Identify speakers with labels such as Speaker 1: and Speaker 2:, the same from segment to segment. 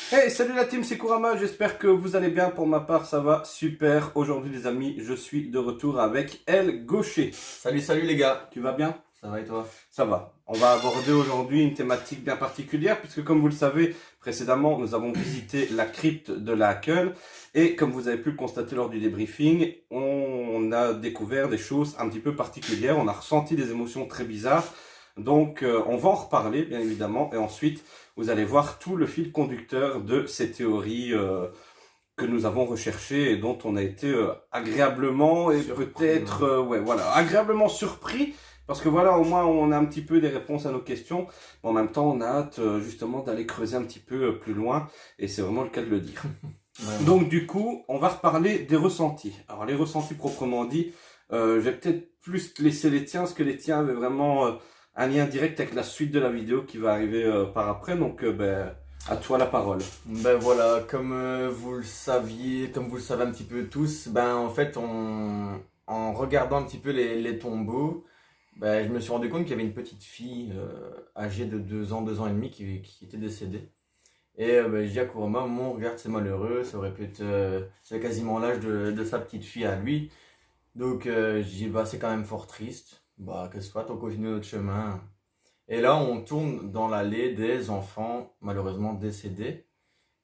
Speaker 1: Hey, salut la team, c'est Kurama, j'espère que vous allez bien. Pour ma part, ça va super. Aujourd'hui les amis, je suis de retour avec El Gaucher.
Speaker 2: Salut les gars.
Speaker 1: Tu vas bien?
Speaker 2: Ça va et toi?
Speaker 1: Ça va. On va aborder aujourd'hui une thématique bien particulière puisque comme vous le savez, précédemment, nous avons visité la crypte de la Hakel et comme vous avez pu le constater lors du débriefing, on a découvert des choses un petit peu particulières, on a ressenti des émotions très bizarres. Donc on va en reparler bien évidemment et ensuite vous allez voir tout le fil conducteur de ces théories que nous avons recherchées et dont on a été agréablement et peut-être agréablement surpris parce que voilà, au moins on a un petit peu des réponses à nos questions. Mais en même temps, on a hâte justement d'aller creuser un petit peu plus loin et c'est vraiment le cas de le dire.
Speaker 2: Ouais.
Speaker 1: Donc du coup, on va reparler des ressentis. Alors les ressentis proprement dit, je vais peut-être plus te laisser les tiens parce que les tiens avaient vraiment un lien direct avec la suite de la vidéo qui va arriver par après. Donc à toi la parole.
Speaker 2: Ben voilà, comme vous le saviez, comme vous le savez un petit peu tous, ben en fait en regardant un petit peu les tombeaux, ben, je me suis rendu compte qu'il y avait une petite fille âgée de 2 ans et demi qui était décédée. Et ben, je dis à Kurama, mon regarde c'est malheureux, ça aurait pu être c'est quasiment l'âge de sa petite fille à lui. Donc je dis bah c'est quand même fort triste. Bah que ce soit, on continue notre chemin. Et là, on tourne dans l'allée des enfants malheureusement décédés.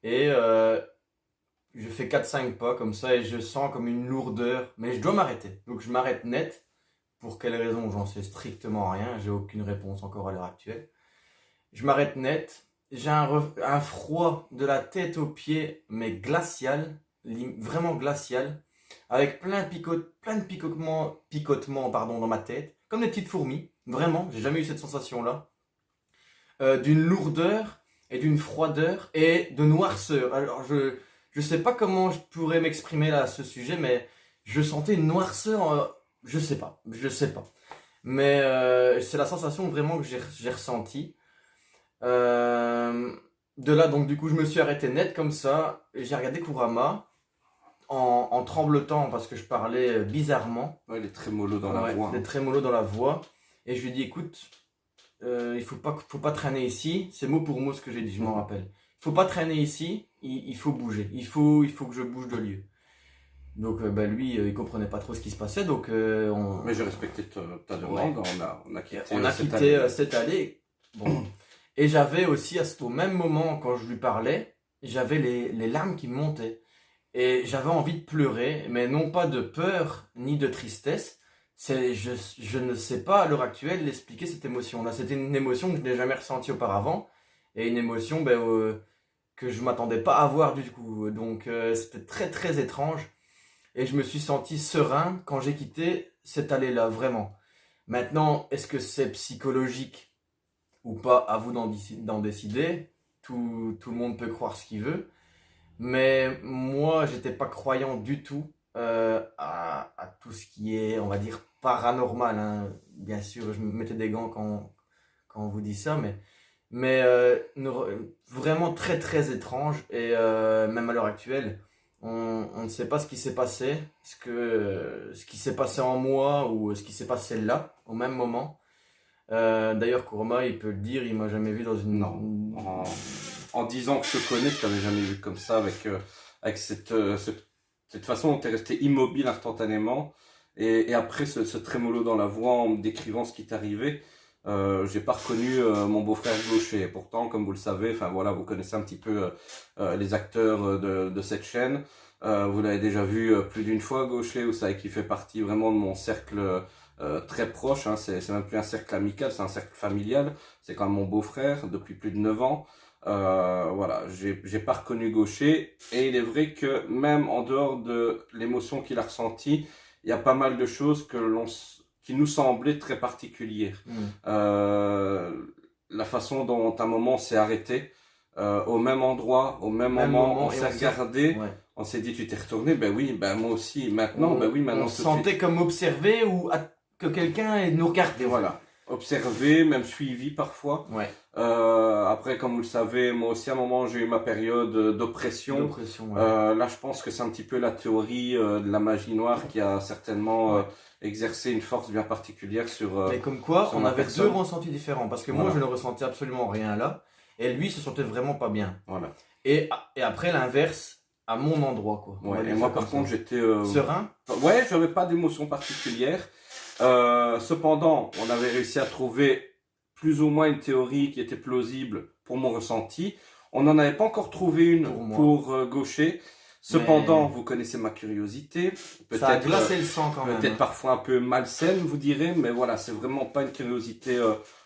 Speaker 2: Et je fais 4-5 pas comme ça et je sens comme une lourdeur. Mais je dois m'arrêter. Donc je m'arrête net. Pour quelle raison, j'en sais strictement rien. J'ai aucune réponse encore à l'heure actuelle. Je m'arrête net. J'ai un froid de la tête aux pieds, mais glacial. Vraiment glacial. Avec plein de picotements pardon, dans ma tête. Comme des petites fourmis. Vraiment, j'ai jamais eu cette sensation-là. D'une lourdeur et d'une froideur et de noirceur. Alors je sais pas comment je pourrais m'exprimer là à ce sujet, mais je sentais une noirceur, je sais pas. Mais c'est la sensation vraiment que j'ai ressentie. De là donc du coup je me suis arrêté net comme ça, et j'ai regardé Kurama en tremblotant parce que je parlais bizarrement.
Speaker 1: Ouais, les trémolos dans la voix.
Speaker 2: Des trémolos dans la voix. Et je lui ai dit écoute, il faut pas traîner ici. C'est mot pour mot ce que j'ai dit, je m'en rappelle. Il faut pas traîner ici, il faut bouger. Il faut que je bouge de lieu. Donc bah, lui, il comprenait pas trop ce qui se passait. Donc
Speaker 1: Mais j'ai respecté ta demande, on a
Speaker 2: quitté cette allée. Bon. Et j'avais aussi, au même moment, quand je lui parlais, j'avais les larmes qui me montaient. Et j'avais envie de pleurer, mais non pas de peur ni de tristesse. Je ne sais pas à l'heure actuelle l'expliquer cette émotion-là. C'était une émotion que je n'ai jamais ressentie auparavant et une émotion que je m'attendais pas à avoir du coup. Donc c'était très très étrange et je me suis senti serein quand j'ai quitté cette allée-là, vraiment. Maintenant, est-ce que c'est psychologique ou pas? À vous d'en décider. Tout le monde peut croire ce qu'il veut. Mais moi, j'étais pas croyant du tout à tout ce qui est, on va dire, paranormal, hein. Bien sûr, je me mettais des gants quand on vous dit ça, mais vraiment très très étrange. Et même à l'heure actuelle, on ne sait pas ce qui s'est passé, ce qui s'est passé en moi ou ce qui s'est passé là, au même moment. D'ailleurs, Kurama, il peut le dire, il m'a jamais vu dans une...
Speaker 1: Non. En 10 ans que je te connais, je t'avais jamais vu comme ça, avec cette façon dont tu es resté immobile instantanément. Et après ce trémolo dans la voix en me décrivant ce qui t'arrivait, j'ai pas reconnu mon beau-frère Gaucher. Et pourtant, comme vous le savez, enfin voilà, vous connaissez un petit peu les acteurs de cette chaîne. Vous l'avez déjà vu plus d'une fois, Gaucher, vous savez qu'il fait partie vraiment de mon cercle très proche. Hein. C'est même plus un cercle amical, c'est un cercle familial. C'est quand même mon beau-frère depuis plus de 9 ans. Voilà, j'ai pas reconnu Gaucher et il est vrai que même en dehors de l'émotion qu'il a ressentie, il y a pas mal de choses qui nous semblaient très particulières. La façon dont un moment s'est arrêté, au même endroit, au même moment, on s'est regardé,
Speaker 2: Ouais.
Speaker 1: on s'est dit tu t'es retourné, ben oui, ben moi aussi, maintenant, ben oui, maintenant
Speaker 2: On
Speaker 1: tout
Speaker 2: se
Speaker 1: de suite.
Speaker 2: sentait comme observé ou que quelqu'un nous regardait.
Speaker 1: Voilà. Observé, même suivi parfois.
Speaker 2: Ouais.
Speaker 1: Après, comme vous le savez, moi aussi à un moment j'ai eu ma période d'oppression.
Speaker 2: Ouais.
Speaker 1: Là, je pense que c'est un petit peu la théorie de la magie noire qui a certainement exercé une force bien particulière sur.
Speaker 2: Mais comme quoi,
Speaker 1: sur
Speaker 2: on
Speaker 1: ma
Speaker 2: avait
Speaker 1: personne.
Speaker 2: deux ressentis différents. Parce que moi,
Speaker 1: Voilà.
Speaker 2: je ne ressentais absolument rien là. Et lui, il se sentait vraiment pas bien.
Speaker 1: Voilà.
Speaker 2: Et après, l'inverse, à mon endroit, quoi. On va
Speaker 1: Ouais, et
Speaker 2: dire
Speaker 1: moi
Speaker 2: ça
Speaker 1: par
Speaker 2: comme
Speaker 1: contre
Speaker 2: ça.
Speaker 1: j'étais...
Speaker 2: Serein?
Speaker 1: Ouais, j'avais pas d'émotion particulière. Cependant, on avait réussi à trouver plus ou moins une théorie qui était plausible pour mon ressenti. On n'en avait pas encore trouvé une
Speaker 2: Pour moi.
Speaker 1: pour Gaucher. Cependant,
Speaker 2: Mais
Speaker 1: vous connaissez ma curiosité.
Speaker 2: ça a
Speaker 1: Peut-être
Speaker 2: glacé le sang quand même,
Speaker 1: peut-être
Speaker 2: hein.
Speaker 1: parfois un peu malsaine, vous direz, mais voilà, c'est vraiment pas une curiosité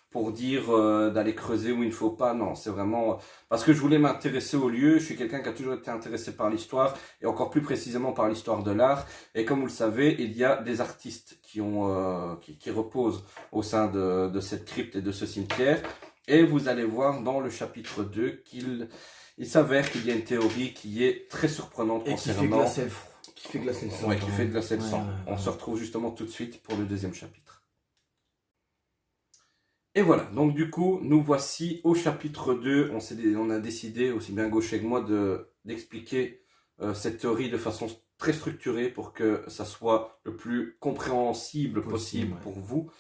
Speaker 1: pour dire d'aller creuser où il ne faut pas. Non, c'est vraiment parce que je voulais m'intéresser au lieu. Je suis quelqu'un qui a toujours été intéressé par l'histoire et encore plus précisément par l'histoire de l'art. Et comme vous le savez, il y a des artistes qui reposent au sein de cette crypte et de ce cimetière. Et vous allez voir dans le chapitre 2 il s'avère qu'il y a une théorie qui est très surprenante
Speaker 2: Et qui fait
Speaker 1: concernant...
Speaker 2: glacer le froid. Qui fait glacer le sang.
Speaker 1: Ouais,
Speaker 2: quand
Speaker 1: qui fait
Speaker 2: même.
Speaker 1: glacer le
Speaker 2: Ouais,
Speaker 1: sang.
Speaker 2: ouais,
Speaker 1: On
Speaker 2: ouais.
Speaker 1: se retrouve justement tout de suite pour le deuxième chapitre. Et voilà, donc du coup, nous voici au chapitre 2. On a décidé, aussi bien Gaucher que moi, d'expliquer cette théorie de façon très structurée pour que ça soit le plus compréhensible possible
Speaker 2: Ouais.
Speaker 1: pour vous.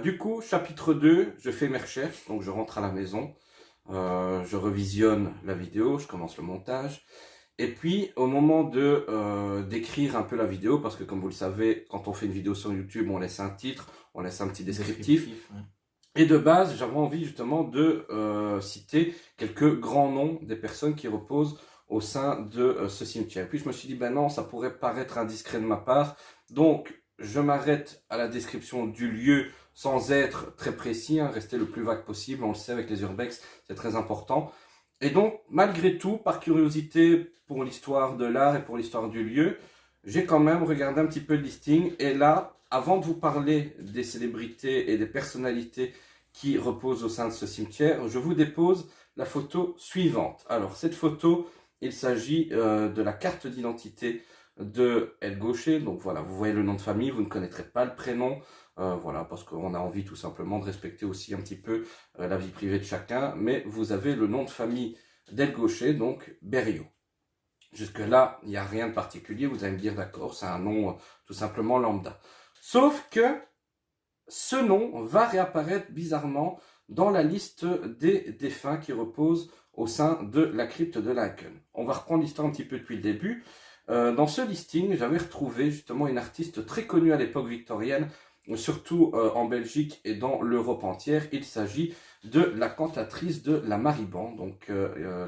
Speaker 1: Du coup, chapitre 2, je fais mes recherches, donc je rentre à la maison, je revisionne la vidéo, je commence le montage. Et puis, au moment d'écrire un peu la vidéo, parce que comme vous le savez, quand on fait une vidéo sur YouTube, on laisse un titre, on laisse un petit descriptif.
Speaker 2: Ouais.
Speaker 1: Et de base, j'avais envie justement de citer quelques grands noms des personnes qui reposent au sein de ce cimetière. Et puis je me suis dit, ben non, ça pourrait paraître indiscret de ma part. Donc, je m'arrête à la description du lieu sans être très précis, hein, rester le plus vague possible. On le sait avec les urbex, c'est très important. Et donc, malgré tout, par curiosité pour l'histoire de l'art et pour l'histoire du lieu, j'ai quand même regardé un petit peu le listing. Et là, avant de vous parler des célébrités et des personnalités qui reposent au sein de ce cimetière, je vous dépose la photo suivante. Alors, cette photo, il s'agit de la carte d'identité de El Gaucher. Donc voilà, vous voyez le nom de famille, vous ne connaîtrez pas le prénom. Voilà, parce qu'on a envie tout simplement de respecter aussi un petit peu la vie privée de chacun, mais vous avez le nom de famille d'El Gaucher, donc Berriot. Jusque-là, il n'y a rien de particulier, vous allez me dire d'accord, c'est un nom tout simplement lambda. Sauf que ce nom va réapparaître bizarrement dans la liste des défunts qui reposent au sein de la crypte de Laeken. On va reprendre l'histoire un petit peu depuis le début. Dans ce listing, j'avais retrouvé justement une artiste très connue à l'époque victorienne, surtout en Belgique et dans l'Europe entière. Il s'agit de la cantatrice de la Mariban, donc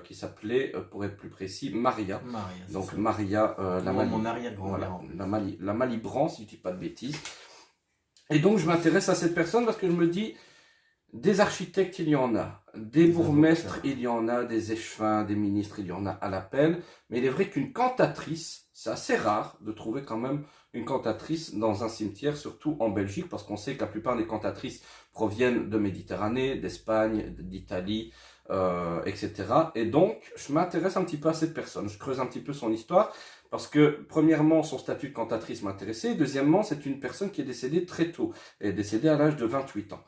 Speaker 1: qui s'appelait, pour être plus précis, Maria.
Speaker 2: Maria,
Speaker 1: Donc
Speaker 2: ça.
Speaker 1: Maria,
Speaker 2: Mon arrière-grand-mère.
Speaker 1: voilà, la Malibran, si je ne dis pas de bêtises. Et donc je m'intéresse à cette personne parce que je me dis, des architectes, il y en a. Des bourgmestres, il y en a. Des échevins, des ministres, il y en a à l'appel. Mais il est vrai qu'une cantatrice, c'est assez rare de trouver quand même une cantatrice dans un cimetière, surtout en Belgique, parce qu'on sait que la plupart des cantatrices proviennent de Méditerranée, d'Espagne, d'Italie, etc. Et donc, je m'intéresse un petit peu à cette personne. Je creuse un petit peu son histoire, parce que, premièrement, son statut de cantatrice m'intéressait. Deuxièmement, c'est une personne qui est décédée très tôt. Elle est décédée à l'âge de 28 ans.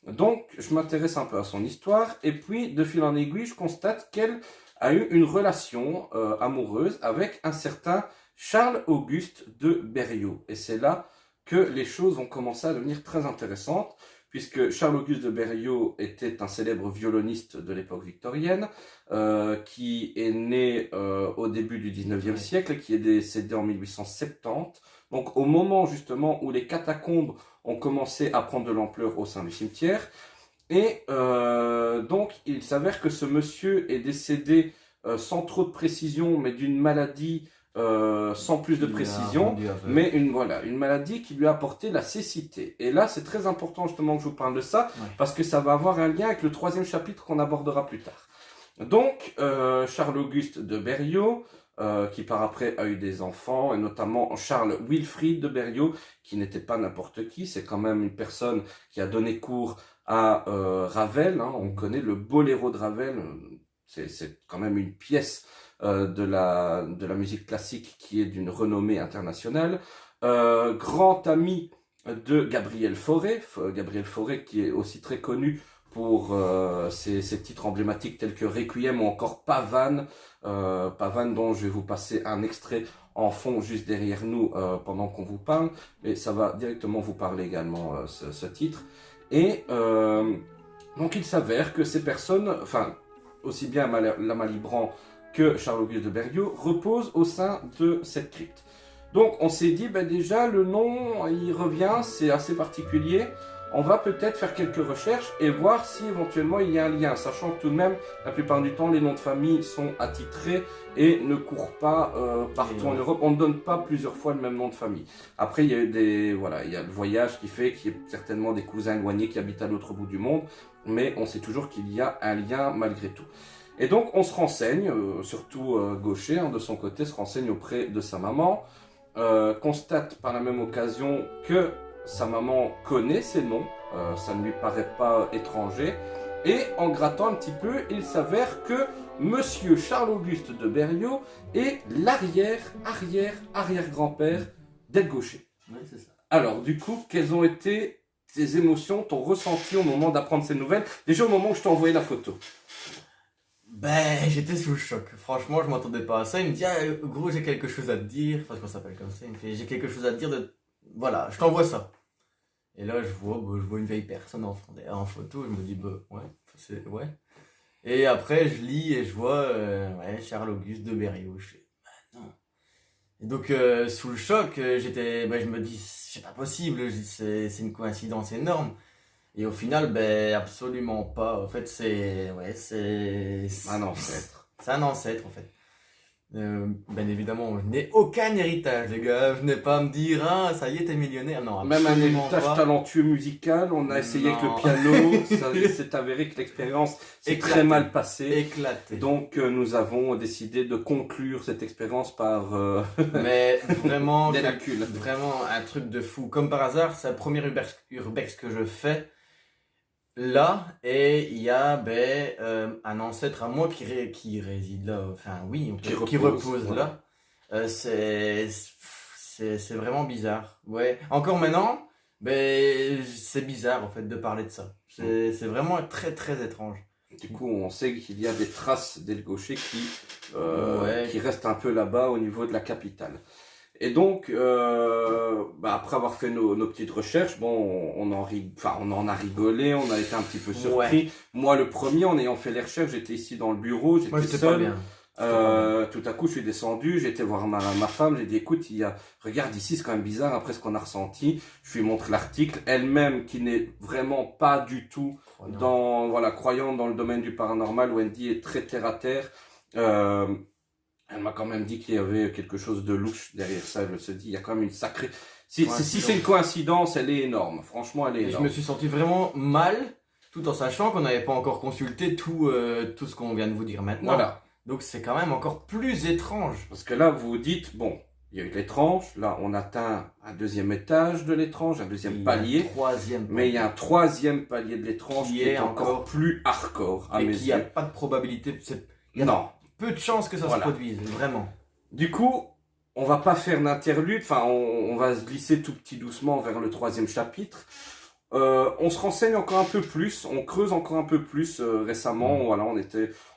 Speaker 1: Donc, je m'intéresse un peu à son histoire, et puis, de fil en aiguille, je constate qu'elle a eu une relation amoureuse avec un certain Charles-Auguste de Berriot. Et c'est là que les choses vont commencer à devenir très intéressantes, puisque Charles-Auguste de Berriot était un célèbre violoniste de l'époque victorienne, qui est né au début du 19e siècle, qui est décédé en 1870. Donc, au moment justement où les catacombes ont commencé à prendre de l'ampleur au sein du cimetière. Et donc, il s'avère que ce monsieur est décédé sans trop de précision, mais d'une maladie sans plus de précision, mais une maladie qui lui a apporté la cécité. Et là, c'est très important justement que je vous parle de ça, parce que ça va avoir un lien avec le troisième chapitre qu'on abordera plus tard. Donc, Charles-Auguste de Berriot, qui par après a eu des enfants, et notamment Charles Wilfrid de Berriot, qui n'était pas n'importe qui, c'est quand même une personne qui a donné cours à Ravel, hein, on connaît le Boléro de Ravel, c'est quand même une pièce de la musique classique qui est d'une renommée internationale, grand ami de Gabriel Fauré qui est aussi très connu pour ses titres emblématiques tels que Requiem ou encore Pavane, Pavane dont je vais vous passer un extrait en fond juste derrière nous pendant qu'on vous parle, et ça va directement vous parler également ce titre. Et donc il s'avère que ces personnes, enfin aussi bien la Malibran que Charles-Auguste de Berrios, reposent au sein de cette crypte. Donc on s'est dit, ben déjà le nom, il revient, c'est assez particulier. On va peut-être faire quelques recherches et voir si éventuellement il y a un lien, sachant que tout de même, la plupart du temps, les noms de famille sont attitrés et ne courent pas partout en Europe. On ne donne pas plusieurs fois le même nom de famille. Après, il y a eu il y a le voyage qui fait qu'il y a certainement des cousins éloignés qui habitent à l'autre bout du monde, mais on sait toujours qu'il y a un lien malgré tout. Et donc, on se renseigne, surtout Gaucher, de son côté, se renseigne auprès de sa maman, constate par la même occasion que sa maman connaît ces noms, ça ne lui paraît pas étranger, et en grattant un petit peu, il s'avère que Monsieur Charles-Auguste de Berrios est l'arrière-arrière-arrière-grand-père d'Ed Gaucher.
Speaker 2: Oui, c'est ça.
Speaker 1: Alors, du coup, quelles ont été tes émotions, ton ressenti au moment d'apprendre ces nouvelles, déjà au moment où je t'ai envoyé la photo?
Speaker 2: Ben, j'étais sous le choc. Franchement, je m'attendais pas à ça. Il me dit, ah, gros, j'ai quelque chose à te dire. Enfin, qu'on s'appelle comme ça. Il me fait, j'ai quelque chose à te dire de... Voilà, je t'envoie ça. Et là, je vois une vieille personne en photo. Je me dis, bah, ouais. Et après, je lis et je vois, ouais, Charles-Auguste de Berrios. Je fais, bah, non. Et donc, sous le choc, je me dis, c'est pas possible. Je dis, c'est une coïncidence énorme. Et au final, ben, absolument pas. En fait, c'est
Speaker 1: Un ancêtre.
Speaker 2: c'est un ancêtre, en fait. Bien évidemment, je n'ai aucun héritage, les gars. Je n'ai pas à me dire, ah, ça y est, t'es millionnaire. Non,
Speaker 1: Même un
Speaker 2: absolument
Speaker 1: héritage
Speaker 2: pas.
Speaker 1: talentueux musical, on a essayé avec le
Speaker 2: Non.
Speaker 1: piano, ça s'est avéré que l'expérience s'est
Speaker 2: Éclaté.
Speaker 1: très mal passée.
Speaker 2: Éclaté.
Speaker 1: Donc nous avons décidé de conclure cette expérience par
Speaker 2: Mais vraiment,
Speaker 1: des lacunes.
Speaker 2: vraiment un truc de fou. Comme par hasard, c'est le premier urbex que je fais là, et il y a un ancêtre à moi qui réside là. Enfin, oui, qui repose
Speaker 1: voilà.
Speaker 2: là. C'est vraiment bizarre. Ouais. Encore maintenant, c'est bizarre en fait de parler de ça. C'est vraiment très très étrange.
Speaker 1: Du coup, on sait qu'il y a des traces d'Ed Gaucher
Speaker 2: Ouais.
Speaker 1: qui restent un peu là-bas au niveau de la capitale. Et donc, après avoir fait nos petites recherches, bon, on en a rigolé, on a été un petit peu surpris.
Speaker 2: Ouais.
Speaker 1: Moi, le premier, en ayant fait les recherches, j'étais ici dans le bureau,
Speaker 2: Moi,
Speaker 1: j'étais
Speaker 2: j'étais pas
Speaker 1: seul.
Speaker 2: bien.
Speaker 1: Tout à coup, je suis descendu, j'ai été voir ma femme, j'ai dit, écoute, regarde ici, c'est quand même bizarre après ce qu'on a ressenti. Je lui montre l'article, elle-même qui n'est vraiment pas du tout croyante dans le domaine du paranormal. Wendy est très terre à terre. Elle m'a quand même dit qu'il y avait quelque chose de louche derrière ça. Je me suis dit, il y a quand même une sacrée... Si c'est une coïncidence, elle est énorme. Franchement, elle est
Speaker 2: Et
Speaker 1: énorme.
Speaker 2: je me suis senti vraiment mal, tout en sachant qu'on n'avait pas encore consulté tout ce qu'on vient de vous dire maintenant.
Speaker 1: Voilà.
Speaker 2: Donc c'est quand même encore plus étrange.
Speaker 1: Parce que là, vous vous dites, bon, il y a eu l'étrange. Là, on atteint un deuxième étage de l'étrange, un deuxième palier. Mais il y a un troisième palier de l'étrange qui est encore plus hardcore à mes yeux.
Speaker 2: Et qui n'a pas de probabilité.
Speaker 1: Non.
Speaker 2: Peu de chances que ça se produise, vraiment.
Speaker 1: Du coup, on va pas faire d'interlude, enfin on va se glisser tout petit doucement vers le troisième chapitre. On se renseigne encore un peu plus, on creuse encore un peu plus récemment. Voilà,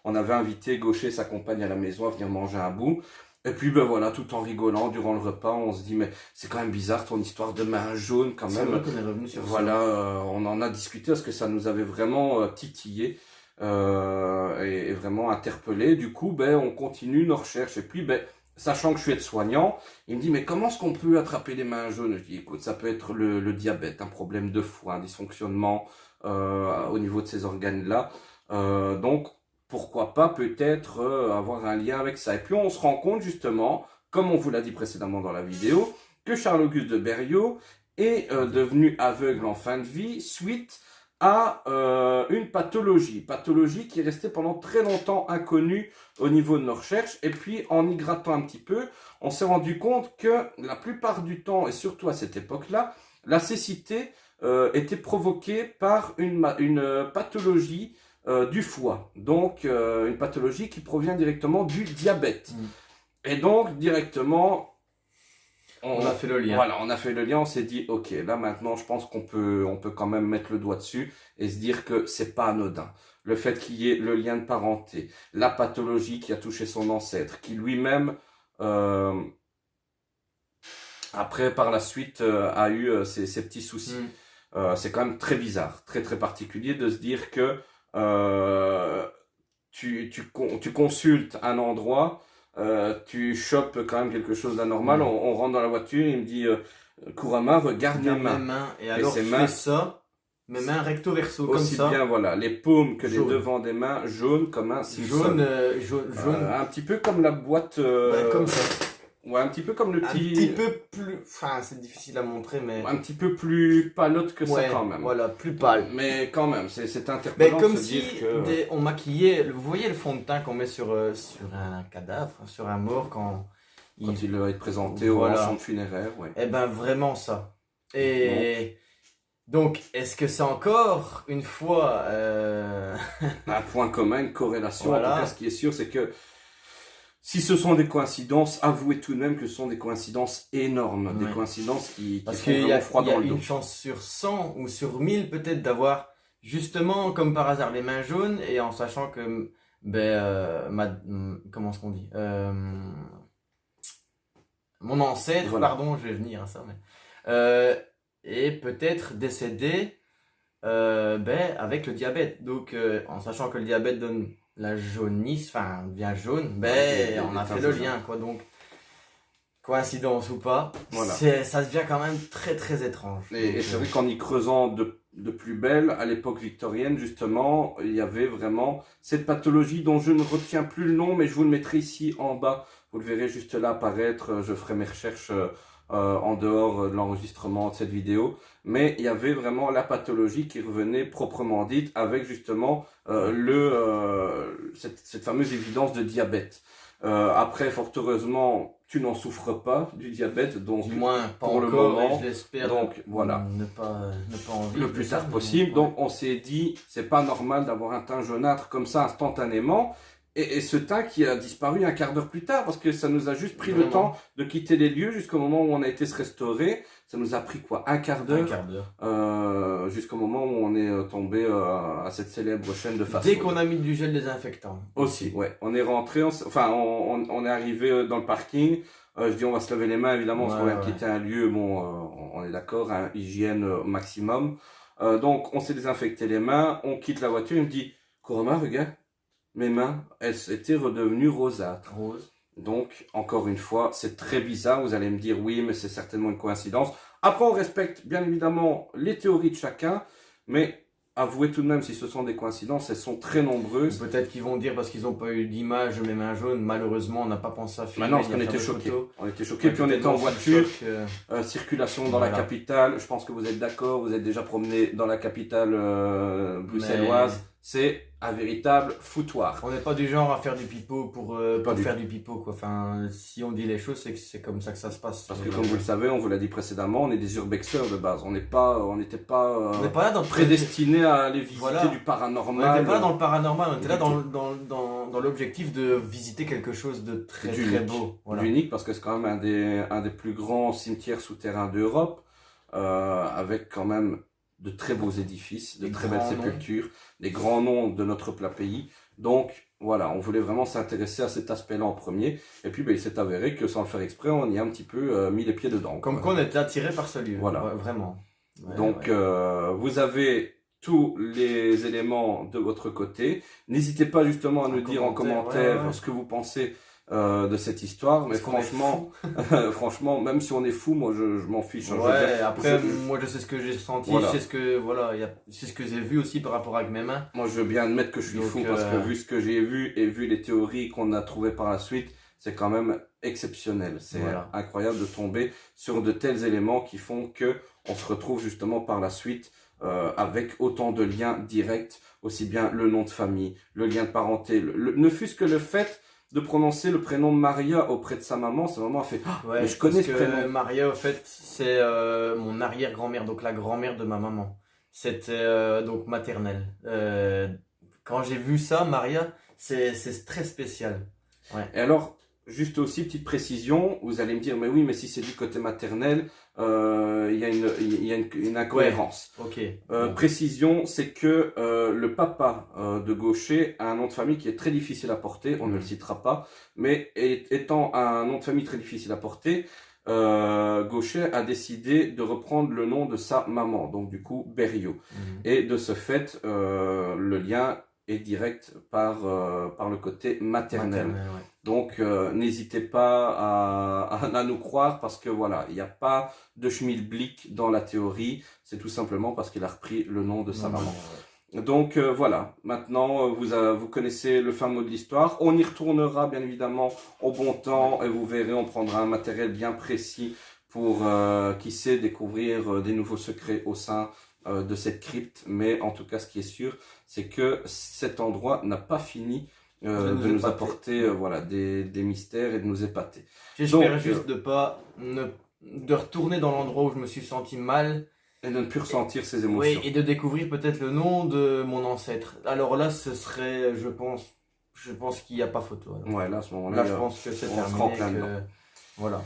Speaker 1: on avait invité Gaucher, sa compagne, à la maison à venir manger un bout. Et puis tout en rigolant durant le repas, on se dit mais c'est quand même bizarre ton histoire de main jaune quand même.
Speaker 2: C'est vrai qu'on est revenu sur ça.
Speaker 1: On en a discuté parce que ça nous avait vraiment titillé. Et vraiment interpellé. Du coup, on continue nos recherches. Et puis, sachant que je suis aide-soignant, il me dit, mais comment est-ce qu'on peut attraper les mains jaunes? Je dis, écoute, ça peut être le diabète, un problème de foie, un dysfonctionnement au niveau de ces organes-là. Donc, pourquoi pas peut-être avoir un lien avec ça. Et puis, on se rend compte justement, comme on vous l'a dit précédemment dans la vidéo, que Charles-Auguste de Berrios est devenu aveugle en fin de vie suite à une pathologie qui est restée pendant très longtemps inconnue au niveau de nos recherches. Et puis en y grattant un petit peu, on s'est rendu compte que la plupart du temps, et surtout à cette époque-là, la cécité était provoquée par une pathologie du foie. Donc une pathologie qui provient directement du diabète. Et donc directement...
Speaker 2: On a fait le lien.
Speaker 1: Voilà, on a fait le lien, on s'est dit, ok, là maintenant je pense qu'on peut quand même mettre le doigt dessus et se dire que c'est pas anodin. Le fait qu'il y ait le lien de parenté, la pathologie qui a touché son ancêtre, qui lui-même, après par la suite, a eu ses petits soucis. C'est quand même très bizarre, très très particulier de se dire que tu consultes un endroit, tu chopes quand même quelque chose d'anormal, on rentre dans la voiture, il me dit Kurama, regarde mes mains.
Speaker 2: Et alors
Speaker 1: ses
Speaker 2: je
Speaker 1: mains,
Speaker 2: fais ça, mes mains recto verso comme
Speaker 1: aussi
Speaker 2: ça.
Speaker 1: bien voilà, les paumes que les
Speaker 2: Jaune.
Speaker 1: devants des mains, jaunes comme un
Speaker 2: Jaune,
Speaker 1: Simpson.
Speaker 2: jaune,
Speaker 1: Un petit peu comme la boîte,
Speaker 2: comme ça.
Speaker 1: ouais, un petit peu comme le
Speaker 2: Un petit peu plus, enfin c'est difficile à montrer, mais
Speaker 1: un petit peu plus palote que ça
Speaker 2: ouais,
Speaker 1: quand même.
Speaker 2: voilà, plus pâle.
Speaker 1: Mais quand même, c'est
Speaker 2: Mais
Speaker 1: interpellant de
Speaker 2: comme
Speaker 1: se
Speaker 2: si
Speaker 1: dire que
Speaker 2: on maquillait, vous voyez le fond de teint qu'on met sur un cadavre, sur un mort quand
Speaker 1: quand il va être présenté
Speaker 2: Voilà.
Speaker 1: au champ funéraire, ouais.
Speaker 2: Eh ben vraiment ça. Et donc, est-ce que c'est encore une fois
Speaker 1: Un point commun, une corrélation.
Speaker 2: Voilà.
Speaker 1: En tout cas, ce qui est sûr, c'est que si ce sont des coïncidences, avouez tout de même que ce sont des coïncidences énormes, des
Speaker 2: Ouais.
Speaker 1: coïncidences qui
Speaker 2: Parce
Speaker 1: font
Speaker 2: qu'il y
Speaker 1: vraiment
Speaker 2: a,
Speaker 1: froid
Speaker 2: il y a
Speaker 1: dans le dos.
Speaker 2: une chance sur 100 ou sur 1000 peut-être d'avoir justement comme par hasard les mains jaunes et en sachant que comment est-ce qu'on dit mon ancêtre,
Speaker 1: Voilà.
Speaker 2: pardon, je vais venir à ça, mais est peut-être décédé avec le diabète. Donc en sachant que le diabète donne la jaunisse, enfin devient jaune,
Speaker 1: Ouais,
Speaker 2: on a
Speaker 1: des
Speaker 2: fait
Speaker 1: teintes
Speaker 2: le
Speaker 1: jaunes.
Speaker 2: lien quoi. Donc coïncidence ou pas,
Speaker 1: Voilà.
Speaker 2: ça devient quand même très très étrange.
Speaker 1: Et c'est vrai qu'en y creusant de plus belle, à l'époque victorienne, justement, il y avait vraiment cette pathologie dont je ne retiens plus le nom, mais je vous le mettrai ici en bas. Vous le verrez juste là apparaître. Je ferai mes recherches en dehors de l'enregistrement de cette vidéo. Mais il y avait vraiment la pathologie qui revenait proprement dite avec justement cette fameuse évidence de diabète. Après, fort heureusement, tu n'en souffres pas du diabète, donc
Speaker 2: Du moins pas
Speaker 1: pour le
Speaker 2: encore,
Speaker 1: moment,
Speaker 2: et je l'espère.
Speaker 1: donc voilà,
Speaker 2: Ne pas en vivre
Speaker 1: le
Speaker 2: de
Speaker 1: plus
Speaker 2: ça,
Speaker 1: tard
Speaker 2: mais
Speaker 1: possible.
Speaker 2: ouais.
Speaker 1: Donc on s'est dit, c'est pas normal d'avoir un teint jaunâtre comme ça instantanément. Et ce teint qui a disparu un quart d'heure plus tard, parce que ça nous a juste pris le
Speaker 2: Vraiment.
Speaker 1: temps de quitter les lieux jusqu'au moment où on a été se restaurer. Ça nous a pris quoi, un quart
Speaker 2: Un
Speaker 1: d'heure,
Speaker 2: quart d'heure.
Speaker 1: jusqu'au moment où on est tombé à cette célèbre chaîne de fast-food.
Speaker 2: Dès qu'on a mis du gel désinfectant.
Speaker 1: Aussi, ouais. On est rentré, on est arrivé dans le parking. Je dis on va se laver les mains, évidemment, parce qu'on vient de quitter un lieu, bon, on est d'accord, hein, hygiène au maximum. Donc on s'est désinfecté les mains, on quitte la voiture, il me dit, Kurama, regarde, mes mains, elles étaient redevenues rosâtres.
Speaker 2: Rose.
Speaker 1: Donc, encore une fois, c'est très bizarre, vous allez me dire, oui, mais c'est certainement une coïncidence. Après, on respecte bien évidemment les théories de chacun, mais avouez tout de même, si ce sont des coïncidences, elles sont très nombreuses.
Speaker 2: Peut-être qu'ils vont dire parce qu'ils n'ont pas eu d'image, mes mains jaunes, malheureusement on n'a pas pensé à filmer.
Speaker 1: Maintenant, parce
Speaker 2: ni à
Speaker 1: qu'on
Speaker 2: faire
Speaker 1: était
Speaker 2: de
Speaker 1: choqués.
Speaker 2: photos.
Speaker 1: On était choqués, puis on
Speaker 2: Peut-être
Speaker 1: était en
Speaker 2: dans le
Speaker 1: voiture,
Speaker 2: choc,
Speaker 1: circulation dans la
Speaker 2: Voilà.
Speaker 1: capitale. Je pense que vous êtes d'accord, vous êtes déjà promené dans la capitale bruxelloise. C'est un véritable foutoir.
Speaker 2: On n'est pas du genre à faire du pipeau pour
Speaker 1: du
Speaker 2: faire du pipeau quoi. Enfin, si on dit les choses, c'est que c'est comme ça que ça se passe.
Speaker 1: Parce que comme vous le savez, on vous l'a dit précédemment, on est des urbexeurs de base. On n'était pas
Speaker 2: on n'est pas là dans le
Speaker 1: prédestinés à aller visiter
Speaker 2: Voilà.
Speaker 1: du
Speaker 2: On
Speaker 1: paranormal.
Speaker 2: n'était pas là dans le paranormal, on était là
Speaker 1: Du
Speaker 2: dans l'objectif de visiter quelque chose de très très
Speaker 1: D'unique.
Speaker 2: beau. Voilà.
Speaker 1: Unique parce que c'est quand même un des plus grands cimetières souterrains d'Europe, avec quand même de très beaux édifices, de
Speaker 2: Des
Speaker 1: très belles
Speaker 2: grands noms.
Speaker 1: sépultures, des grands noms de notre plat pays. Donc voilà, on voulait vraiment s'intéresser à cet aspect-là en premier. Et puis il s'est avéré que sans le faire exprès, on y a un petit peu mis les pieds dedans.
Speaker 2: Comme quoi on était attiré par ce lieu.
Speaker 1: Voilà.
Speaker 2: Ouais, vraiment. Ouais,
Speaker 1: Donc
Speaker 2: ouais.
Speaker 1: vous avez tous les éléments de votre côté. N'hésitez pas justement à nous dire en commentaire
Speaker 2: ouais.
Speaker 1: ce que vous pensez de cette histoire. Mais
Speaker 2: Parce qu'on est
Speaker 1: franchement, franchement, même si on est fou, moi je m'en fiche. hein. Je veux
Speaker 2: Ouais,
Speaker 1: dire,
Speaker 2: après, moi je sais ce que j'ai senti,
Speaker 1: Voilà.
Speaker 2: je sais ce que, c'est ce que j'ai vu aussi par rapport avec mes mains.
Speaker 1: moi je veux bien admettre que je suis
Speaker 2: Donc,
Speaker 1: fou parce que vu ce que j'ai vu et vu les théories qu'on a trouvées par la suite, c'est quand même exceptionnel. C'est
Speaker 2: Voilà.
Speaker 1: incroyable de tomber sur de tels éléments qui font que on se retrouve justement par la suite avec autant de liens directs, aussi bien le nom de famille, le lien de parenté, ne fût-ce que le fait de prononcer le prénom Maria auprès de sa maman. Sa maman a fait «
Speaker 2: Ouais,
Speaker 1: mais je connais
Speaker 2: parce
Speaker 1: ce
Speaker 2: que
Speaker 1: prénom ».
Speaker 2: Maria, au fait, c'est mon arrière-grand-mère, donc la grand-mère de ma maman. C'était donc maternelle. Quand j'ai vu ça, Maria, c'est très spécial. Ouais.
Speaker 1: Et alors, juste aussi, petite précision, vous allez me dire, mais oui, mais si c'est du côté maternel, il y a une incohérence.
Speaker 2: Ok.
Speaker 1: Précision, c'est que le papa de Gaucher a un nom de famille qui est très difficile à porter, on ne le citera pas, mais étant un nom de famille très difficile à porter, Gaucher a décidé de reprendre le nom de sa maman, donc du coup Berriot. Et de ce fait, le lien et direct par le côté maternel.
Speaker 2: Maternelle, ouais.
Speaker 1: Donc, n'hésitez pas à nous croire parce que voilà, il n'y a pas de schmilblick dans la théorie. C'est tout simplement parce qu'il a repris le nom de sa
Speaker 2: Non,
Speaker 1: maman.
Speaker 2: ouais.
Speaker 1: Donc voilà, maintenant vous connaissez le fin mot de l'histoire. On y retournera bien évidemment au bon temps et vous verrez, on prendra un matériel bien précis pour, qui sait, découvrir des nouveaux secrets au sein de cette crypte. Mais en tout cas, ce qui est sûr, c'est que cet endroit n'a pas fini de nous
Speaker 2: épater.
Speaker 1: apporter voilà, des mystères et de nous épater.
Speaker 2: J'espère
Speaker 1: Donc,
Speaker 2: juste de retourner dans l'endroit où je me suis senti mal.
Speaker 1: et de ne plus ressentir ces
Speaker 2: Oui,
Speaker 1: émotions.
Speaker 2: et de découvrir peut-être le nom de mon ancêtre. Alors là, ce serait, je pense qu'il n'y a pas photo. Alors.
Speaker 1: Ouais, là, à ce moment-là,
Speaker 2: Là, je pense que c'est
Speaker 1: on se rend
Speaker 2: terminé.
Speaker 1: plein dedans.
Speaker 2: Voilà.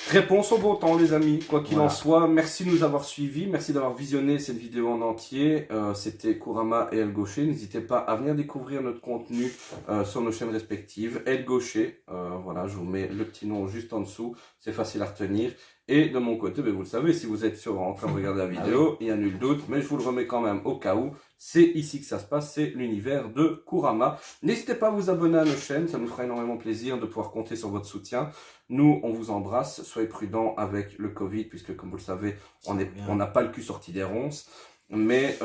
Speaker 1: Réponse au bon temps, les amis. Quoi qu'il en
Speaker 2: Voilà.
Speaker 1: soit, merci de nous avoir suivis. Merci d'avoir visionné cette vidéo en entier. C'était Kurama et El Gaucher. N'hésitez pas à venir découvrir notre contenu sur nos chaînes respectives. El Gaucher, voilà, je vous mets le petit nom juste en dessous. C'est facile à retenir. Et de mon côté, vous le savez, si vous êtes en train de regarder la vidéo, il n'y a nul doute, mais je vous le remets quand même au cas où. C'est ici que ça se passe, c'est l'univers de Kurama. N'hésitez pas à vous abonner à nos chaînes, ça nous fera énormément plaisir de pouvoir compter sur votre soutien. Nous, on vous embrasse, soyez prudents avec le Covid, puisque comme vous le savez, on n'a pas le cul sorti des ronces. Mais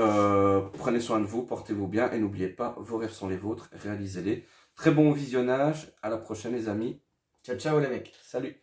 Speaker 1: prenez soin de vous, portez-vous bien et n'oubliez pas, vos rêves sont les vôtres, réalisez-les. Très bon visionnage, à la prochaine les amis.
Speaker 2: Ciao, ciao les mecs.
Speaker 1: Salut!